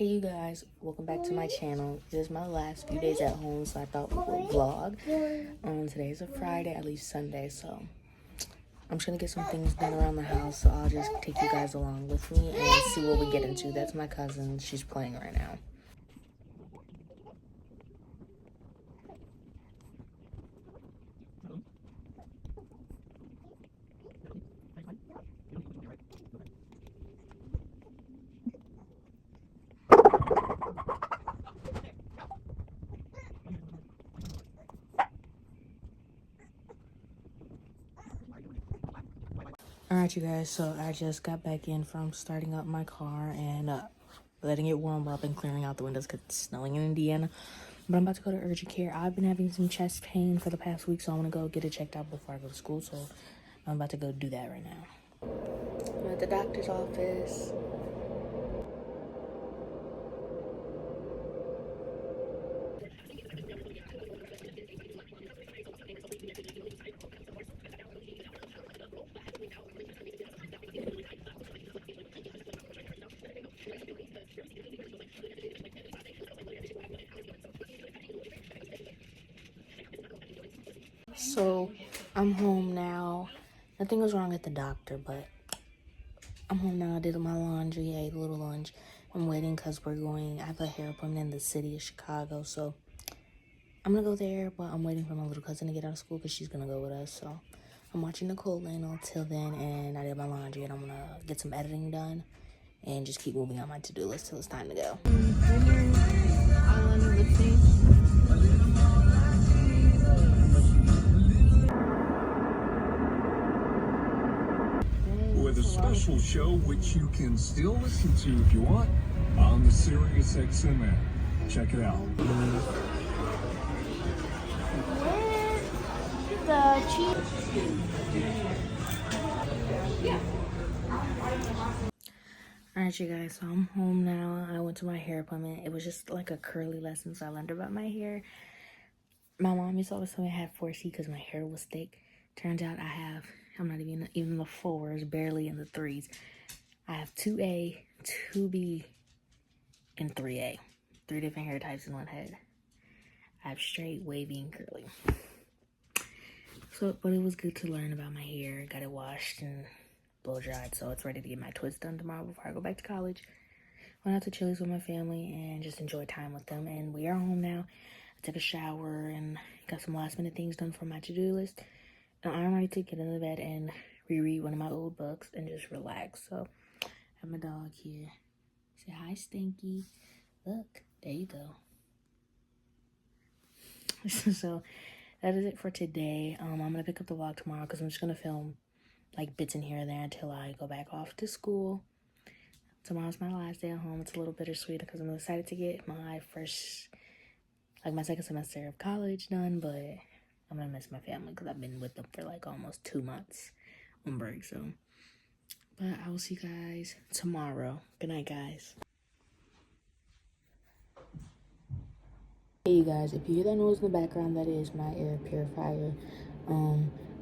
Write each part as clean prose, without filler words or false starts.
Hey you guys, welcome back to my channel. It is my last few days at home, so I thought we would vlog. Today is a Friday, at least Sunday, so I'm just gonna get some things done around the house, so I'll just take you guys along with me and see what we get into. That's my cousin, she's playing right now. Alright you guys, so I just got back in from starting up my car and letting it warm up and clearing out the windows because it's snowing in Indiana. But I'm about to go to urgent care. I've been having some chest pain for the past week, so I want to go get it checked out before I go to school. So I'm about to go do that right now. I'm at the doctor's office. So I'm home now. Nothing was wrong at the doctor, but I'm home now. I did my laundry, I ate a little lunch. I'm waiting because I have a hair appointment in the city of Chicago, so I'm gonna go there, but I'm waiting for my little cousin to get out of school because she's gonna go with us. So I'm watching Nicole Lane until then, and I did my laundry, and I'm gonna get some editing done and just keep moving on my to-do list till it's time to go. With a special show which you can still listen to if you want on the Sirius XM app. Check it out. Alright you guys, so I'm home now. I went to my hair appointment. It was just like a curly lesson, so I learned about my hair. My mom used to always tell me I had 4C because my hair was thick. Turns out I'm not even the 4s, barely in the 3s. I have 2A, 2B, and 3A. 3 different hair types in one head. I have straight, wavy, and curly. But it was good to learn about my hair. Got it washed and blow dried, so it's ready to get my twist done tomorrow before I go back to college. Went out to Chili's with my family and just enjoyed time with them. And we are home now. I took a shower and got some last minute things done for my to-do list. And I'm ready to get in the bed and reread one of my old books and just relax. So I have my dog here. Say hi, Stinky. Look, there you go. So that is it for today. I'm gonna pick up the vlog tomorrow because I'm just gonna film like bits in here and there until I go back off to school. Tomorrow's my last day at home. It's a little bittersweet because I'm excited to get my second semester of college done, but I'm gonna miss my family because I've been with them for like almost 2 months on break. So, but I will see you guys tomorrow. Good night, guys. Hey you guys, if you hear that noise in the background, that is my air purifier.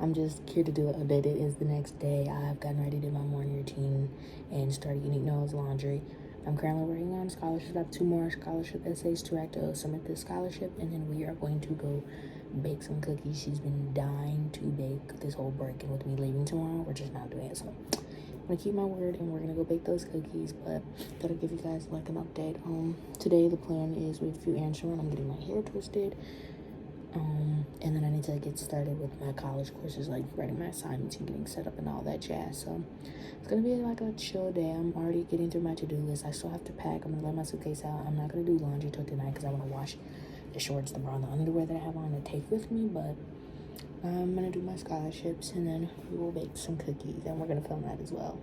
I'm just here to do an update. It is the next day. I've gotten ready to do my morning routine and started Unique Noah's laundry. I'm currently working on a scholarship. I have 2 more scholarship essays to write to submit this scholarship, and then we are going to go bake some cookies. She's been dying to bake this whole break, and with me leaving tomorrow, we're just not doing it. So I'm gonna keep my word and we're gonna go bake those cookies, but gotta give you guys like an update. Today the plan is we have a few errands to run. I'm getting my hair twisted, and then I need to get started with my college courses, like writing my assignments and getting set up and all that jazz. So it's gonna be like a chill day. I'm already getting through my to-do list. I still have to pack. I'm gonna let my suitcase out. I'm not gonna do laundry till tonight because I want to wash the shorts, the bra, and the underwear that I have on to take with me, but I'm gonna do my scholarships and then we will bake some cookies and we're gonna film that as well.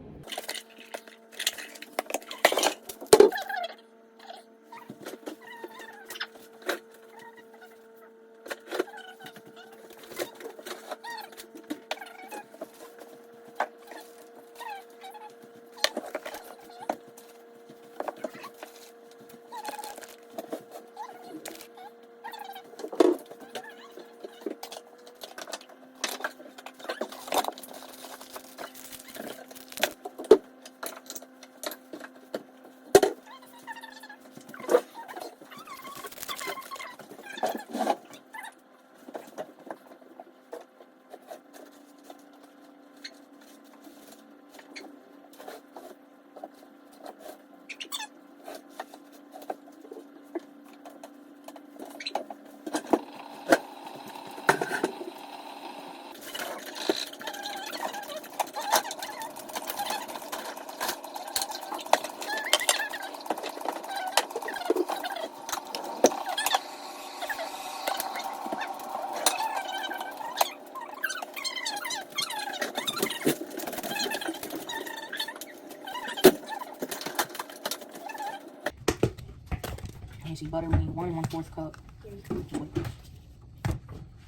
you see butter, we need 1 1/4 cup. Just wait. No,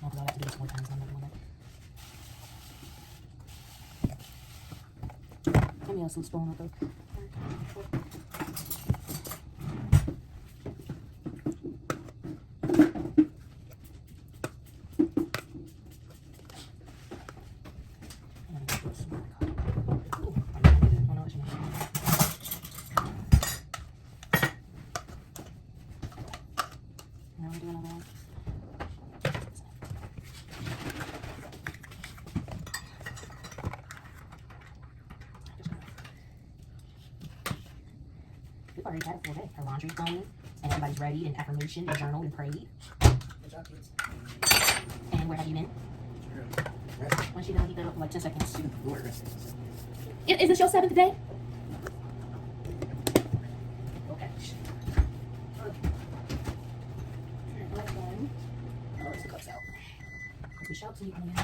because I'll have to do this 4 times. I'm not doing that. Give me a soup spoon with those. We've already had a full day. Her laundry's done, and everybody's ready, and affirmation, and journaled, and prayed. Good job, kids. And where have you been? When she done, keep that up for like 10 seconds. Is this your 7th day? Okay. Oh, it's the cups out. We shout to you coming in.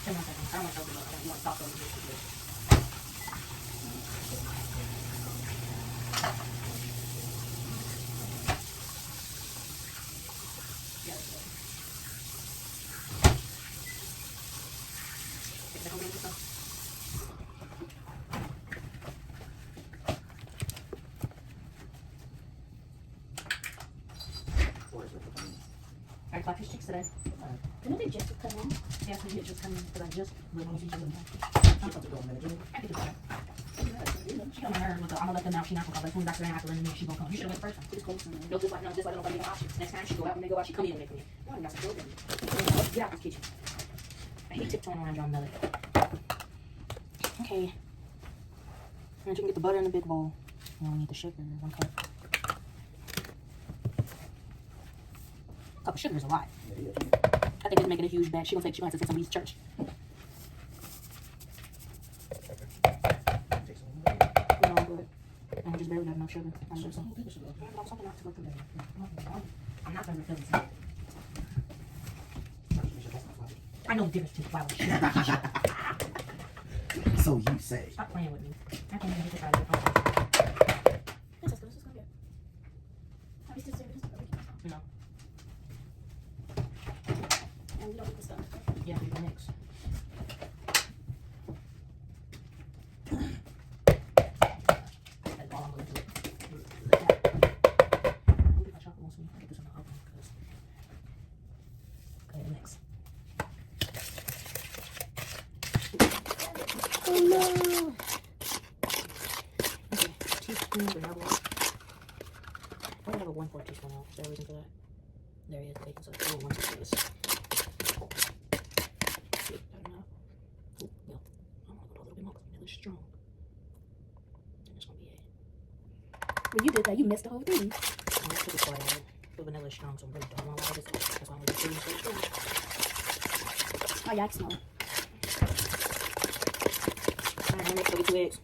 I don't want to open it up. You want to stop over this. I clap his cheeks today. Didn't they just come in? Yes, we did just come in because I just went on feature with them. I'm about to go in a minute. I could do that. She coming her with the, I'm gonna let them out. She not gonna come. As soon as I say after, and then she gonna come. You should have went first time. No, just like they don't make no options. Next time she go out and they go out, she come in and they come in. No, I got some children. Get out this kitchen. I hate tiptoeing around y'all melon. Okay. And you can get the butter in the big bowl. And we need the sugar, 1 cup. A cup of sugar is a lot. I think it's making a huge batch. She gonna have to take some of these to church. No, I'm good. I just barely got enough sugar. I'm just something not to go through that. I'm not gonna refill this. I know the difference between flour and sugar. So you say. Stop playing with me. I can't even get this out of your This is good. Are we still serving this? No. And we don't need the stuff. Yeah, we can mix. That's all I'm gonna do. Maybe my chocolate wants me. I'll get this on the oven because. Okay, mix. Oh no! Okay, teaspoon vanilla. I don't have a 1/4 teaspoon now. Is there a reason for that? There he is, baking soda. Oh, 1 teaspoon. Is that enough? Oh, no. I want to go a little bit more because vanilla's strong. And that's gonna be it. When you did that, you missed the whole thing. I'm gonna put this part out. The vanilla's strong, so I really don't want to allow this. That's why I'm gonna do it so strong. Oh, yeah, I can smell it. Alright, I'm gonna mix 2 eggs.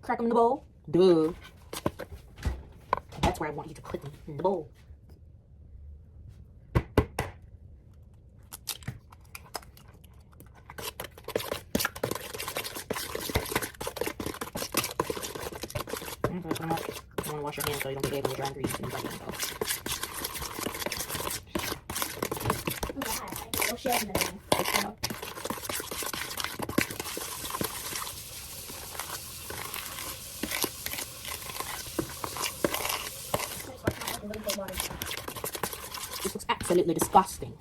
Crack them in the bowl. Duh. That's where I want you to put them, in the bowl. Okay, so much. You want to wash your hands so you don't get egg on the dry ingredients and like that. Oh, God. No shells in the thing. This looks absolutely disgusting.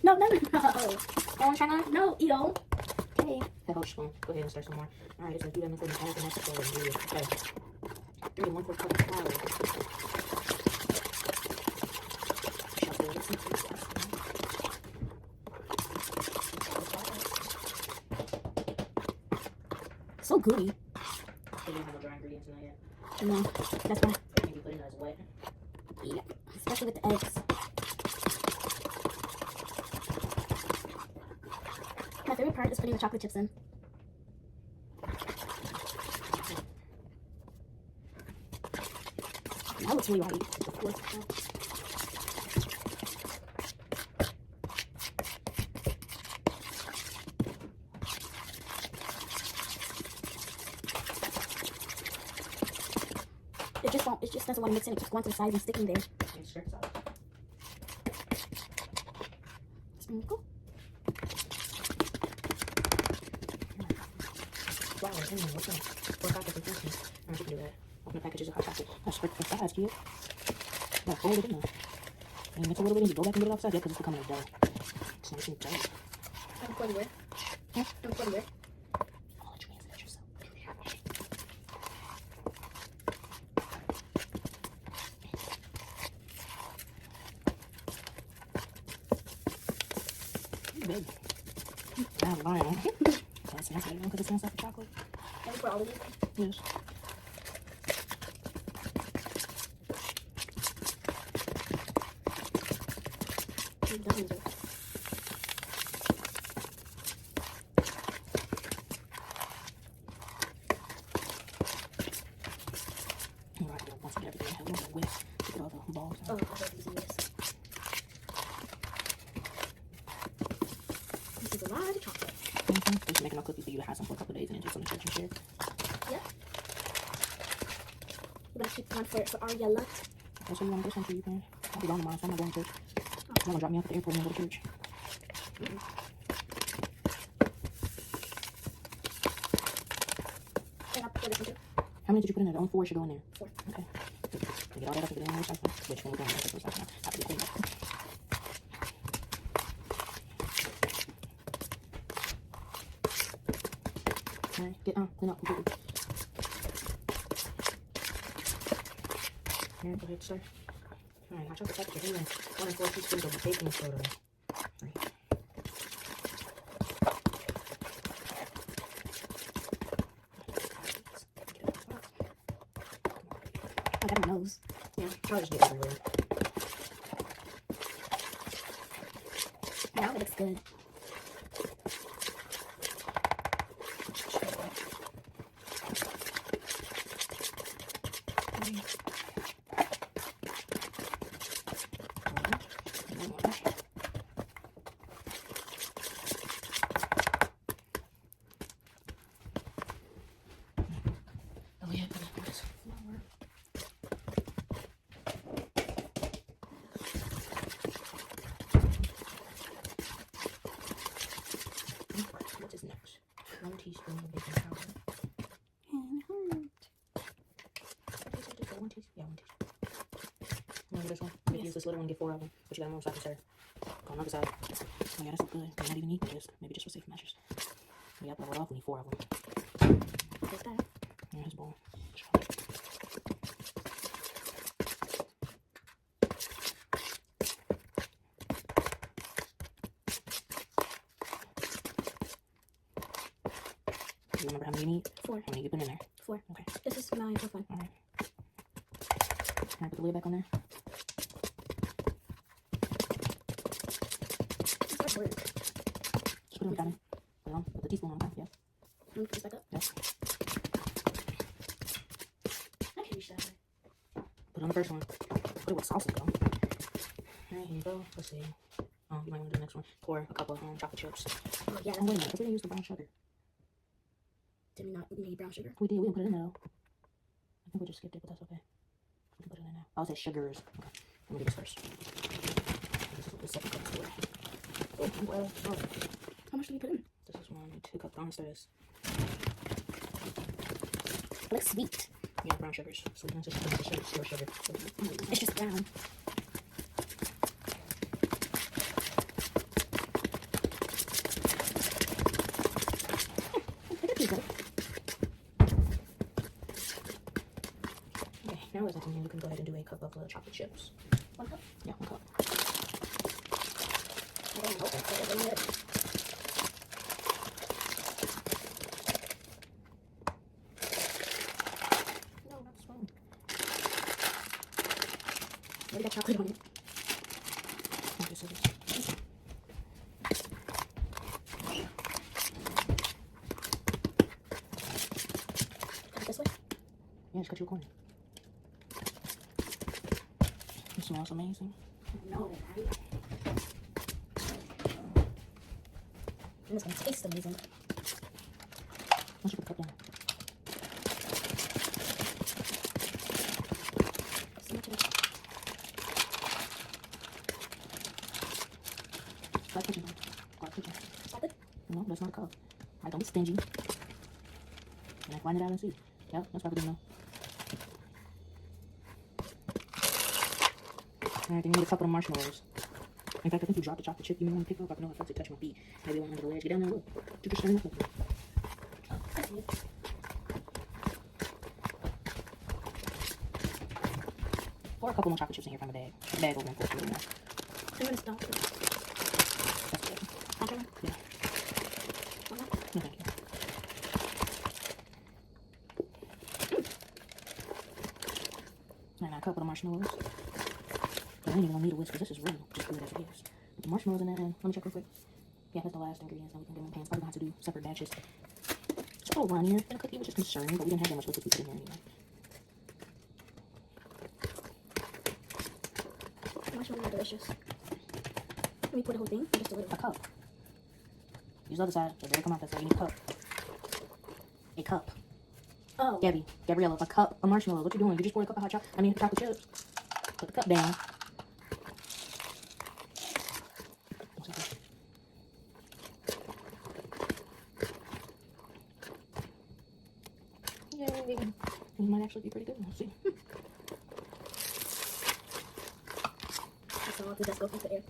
No. You want to try that? No, eat all. Okay. That whole spoon. Go ahead and stir some more. Alright, it's like you have nothing to add the necessary ingredients. Okay. 3 1/4 cup of flour. Shuffle this into this. So gooey. They don't have no dry ingredients in that yet. No, that's why. Everything you put in there is wet. Yeah, especially with the eggs. My favorite part is putting the chocolate chips in. That looks really right. Of course. It just won't. It just doesn't want to mix in. It keeps going to the side and sticking there. And strips out. Sprinkle. Flour in there. What's that? 4 packets of Christmas. I don't know if you can do that. Open the packages of hot chocolate. That's strict for size, kid. Gotta hold it in there. And mix a little bit and you go back and get it offside. Yeah, because it's becoming a dough. It's nice and dough. I'm recording where? Huh? I'm recording where? I'll let you answer that yourself. Big. I'm lying. That sounds like because it sounds like chocolate. And for all of these? Yes. It doesn't do. Alright, once we get everything, have a little whisk to get all the balls Oh, out. I thought these are this. This is a lot of chocolate. Just making enough cookies for you to have some for a couple of days and then take some to church and share. Yeah. We're gonna keep one for Arya Lut. That's what you want this one for you, man. I'll be gone tomorrow, so I'm not going to church. I'm gonna drop me off at the airport and go to church. And I'll put this one too. How many did you put in there? Only 4 should go in there. 4. Okay. We get all that up and get it in the recycling. Which one we're going to the recycling. Have to be cleaned up. Alright, clean up completely. Alright, go ahead, sir. Alright, hot chocolate package anyway. 1 and 4 teaspoons of baking soda. Right. I got my nose. Yeah. Probably just get everywhere. Now it looks good. Oh yeah, put this flour. What is next? 1 teaspoon of baking powder. And hurt. Just 1 teaspoon. Yeah, 1 teaspoon. Remember this one? Maybe use this little one, get 4 of them. But you got more so I can serve. Go on the other side. Oh yeah, that's good. They not even eat this. Maybe just for safe measures. We got to level it off. We need 4 of them. There's that. Yeah, his bowl. You remember how many you need? 4. How many you put in there? 4. Okay. This is my fourth one. Alright. Can I put the lid back on there? It's hard work. Just put it on the counter. Put it on. Put the teaspoon on the counter. Yeah. Let me put this back up. Yes. I can reach that way. Put it on the first one. Put it with salsa though. Alright, here you go. Let's see. Oh, you might want to do the next one. Pour a cup of chocolate chips. Oh, yeah. Oh, wait a minute. We didn't use the brown sugar. Did we not need brown sugar? We did. We didn't put it in there though. I think we just skipped it, but that's okay. We can put it in now. Oh, it says sugars. Okay. Let me do this first. This is what the second cup is for. Oh, well. Oh. How much do we put in? This is 1, 2 cups. Honestly, this. It looks sweet. Yeah, brown sugars. So we're going to just put the sugar, sugar. It's just brown. Okay, now as I can, you can go ahead and do a cup of chocolate chips. 1 cup. Yeah, 1 cup. I don't know. Okay, got chocolate on it. Okay, so cut it this way? Yeah, just cut you a corner. It smells amazing. I know, right? And it's gonna taste amazing. Once you put the cup down. So much of it. Start pitching, bro. Start pitching. Stop it? No, that's not a cup. Alright, don't be stingy. And I find it out and see. Yep, that's probably good enough. Alright, then you need a couple of marshmallows. In fact, I think you dropped the chocolate chip you may want to pick up. I know I felt it touch my feet. Maybe it went under the ledge. Get down there, look. You just stirring up with me. I see it. Pour a couple more chocolate chips in here from the bag. The bag over and pour a little more. I'm gonna stop. That's good. Okay. Yeah. No, thank you. And a couple of marshmallows. I ain't even gonna need a whisk because this is real. Just good as it is. Put the marshmallows in there and let me check real quick. Yeah, that's the last ingredients. Now we can get them in pans. Probably gonna have to do separate batches. It's a little runnier than a cookie, which is concerning, but we didn't have that much liquid we put in there anyway. Marshmallows are delicious. Let me pour the whole thing. Just a little. A cup. Use the other side. So there come out that side. You need a cup. A cup. Oh. Gabby, Gabriella, a cup of marshmallows. What you doing? You just poured a cup of hot chocolate. I mean, chocolate chips. Put the cup down. Yay. These might actually be pretty good. We'll see. That's all. Let's go into the air.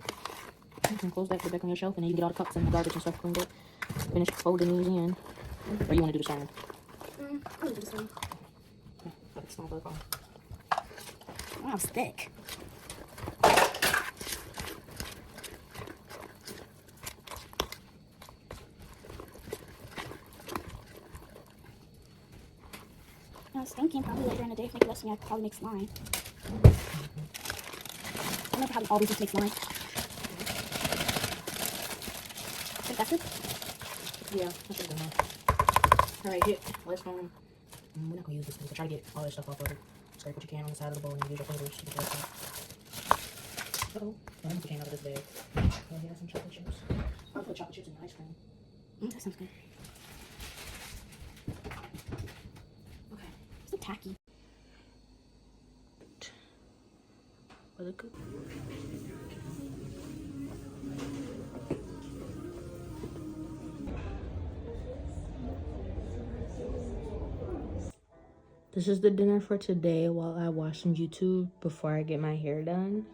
You can close that, put it back on your shelf, and then you can get all the cups and the garbage and stuff cleaned up. Finish folding these in. Or you want to do the same? I'm going to do the same. Okay, but it's small for the phone. Wow, it's thick. I was thinking probably later in the day, if make less, I could probably make slime. I never probably always just make slime. Think that's it? Yeah, that's good enough. Alright, hit. Let's go. We're not gonna use this thing, but try to get all this stuff off of it. Scrape what you can on the side of the bowl and use your fingers to get the rest of it. Uh-oh. I'm gonna put out of this bag. Oh, yeah, some chocolate chips. I'll put chocolate chips in the ice cream. That sounds good. Okay. So tacky. Was it good? This is the dinner for today while I watch some YouTube before I get my hair done.